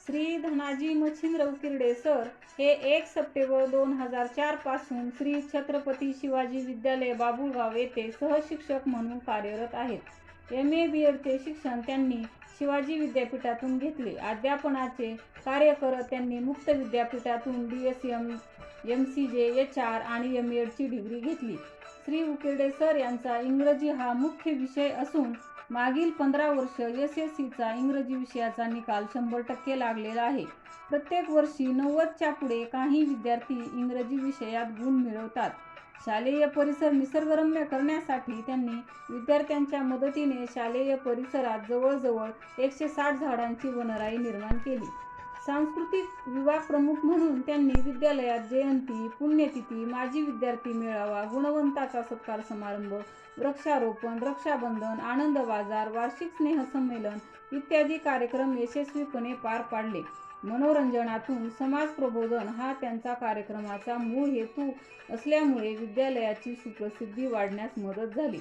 श्री धनाजी मच्छिंद्र उकिरडे sir हे 1 September 2004 पासून श्री छत्रपती शिवाजी विद्यालय बाबुळगाव येथे सहशिक्षक म्हणून कार्यरत आहेत. MA B.Edचे शिक्षण त्यांनी शिवाजी विद्यापीठातून घेतले. अध्यापनाचे कार्य करत त्यांनी मुक्त विद्यापीठातून DSM, MCJ, HR आणि M.Edची डिग्री घेतली. श्री उकिरडे सर यांचा इंग्रजी हा मुख्य विषय असून मागील 15 वर्ष SSCचा इंग्रजी विषयाचा निकाल 100% लागलेला आहे. प्रत्येक वर्षी 90च्या पुढे काही विद्यार्थी इंग्रजी विषयात गुण मिळवतात. शालेय परिसर निसर्गरम्य करण्यासाठी त्यांनी विद्यार्थ्यांच्या मदतीने शालेय परिसरात जवळजवळ 160 झाडांची वनराई निर्माण केली. सांस्कृतिक विभाग प्रमुख म्हणून त्यांनी विद्यालयात जयंती, पुण्यतिथी, माजी विद्यार्थी मेळावा, गुणवंताचा सत्कार समारंभ, वृक्षारोपण, रक्षाबंधन, आनंद बाजार, वार्षिक स्नेहसंमेलन इत्यादी कार्यक्रम यशस्वीपणे पार पाडले. मनोरंजनातून समाज प्रबोधन हा त्यांचा कार्यक्रमाचा मूळ हेतू असल्यामुळे विद्यालयाची सुप्रसिद्धी वाढण्यास मदत झाली.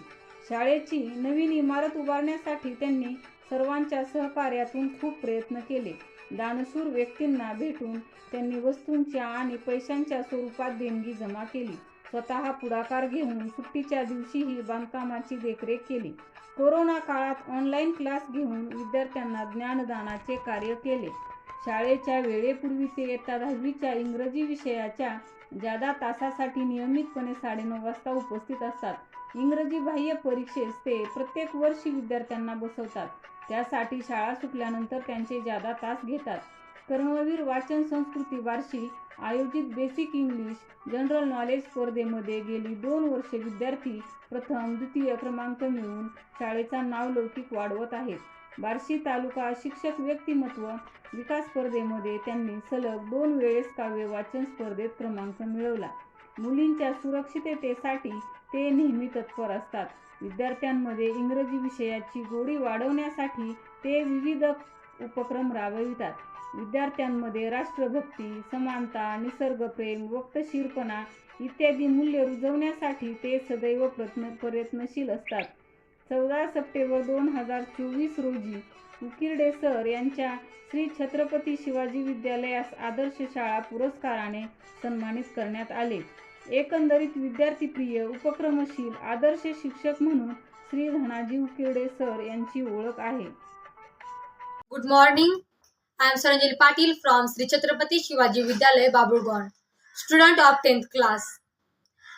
शाळेची नवीन इमारत उभारण्यासाठी त्यांनी सर्वांच्या सहकार्यातून खूप प्रयत्न केले. दानशूर व्यक्तींना भेटून त्यांनी वस्तूंच्या आणि पैशांच्या स्वरूपात देणगी जमा केली. स्वतः पुढाकार घेऊन सुट्टीच्या दिवशीही बांधकामाची देखरेख केली. कोरोना काळात ऑनलाईन क्लास घेऊन विद्यार्थ्यांना ज्ञानदानाचे कार्य केले. शाळेच्या वेळेपूर्वी ते इयत्ता 10वीच्या इंग्रजी विषयाच्या जादा तासासाठी नियमितपणे 9:30 वाजता उपस्थित असतात. इंग्रजी बाह्य परीक्षेस ते प्रत्येक वर्षी विद्यार्थ्यांना बसवतात. त्यासाठी शाळा सुटल्यानंतर त्यांचे जादा तास घेतात. कर्मवीर वाचन संस्कृती वार्षिक आयोजित बेसिक इंग्लिश जनरल नॉलेज स्पर्धेमध्ये गेली 2 वर्षे विद्यार्थी प्रथम, द्वितीय क्रमांक मिळवून शाळेचा नावलौकिक वाढवत आहेत. बार्शी तालुका शिक्षक व्यक्तिमत्व विकास स्पर्धेमध्ये त्यांनी सलग 2 वेळेस काव्य वाचन स्पर्धेत क्रमांक मिळवला. मुलींच्या सुरक्षिततेसाठी ते नेहमी तत्पर असतात. विद्यार्थ्यांमध्ये इंग्रजी विषयाची गोडी वाढवण्यासाठी ते विविध उपक्रम राबवितात. विद्यार्थ्यांमध्ये राष्ट्रभक्ती, समानता, निसर्गप्रेम, वक्तशीरपणा इत्यादी मूल्ये रुजवण्यासाठी ते सदैव प्रयत्नशील असतात. 14 सप्टेंबर 2024 रोजी उकिरडे सर यांच्या श्री छत्रपती शिवाजी विद्यालयास आदर्श शाळा पुरस्काराने सन्मानित करण्यात आले. एकंदरीत विद्यार्थीप्रिय, उपक्रमशील, आदर्श शिक्षक म्हणून श्री धनाजी उकिरडे सर यांची ओळख आहे. Good morning. I am Saranjali Patil from Sri Chhatrapati Shivaji Vidyalaya Babulgaon, student of 10th class.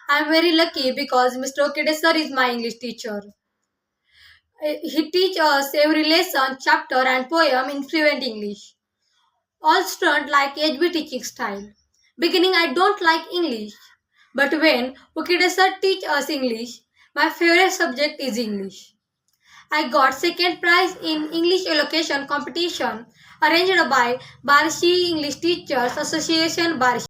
I am very lucky because Mr. Ukirde sir is my English teacher. He teaches us every lesson, chapter and poem in fluent English. All students like HB teaching style. Beginning I don't like English, but when Ukirde sir teach us English, my favorite subject is English. I got second prize in English elocution competition arranged by Barshi English Teachers Association Barshi.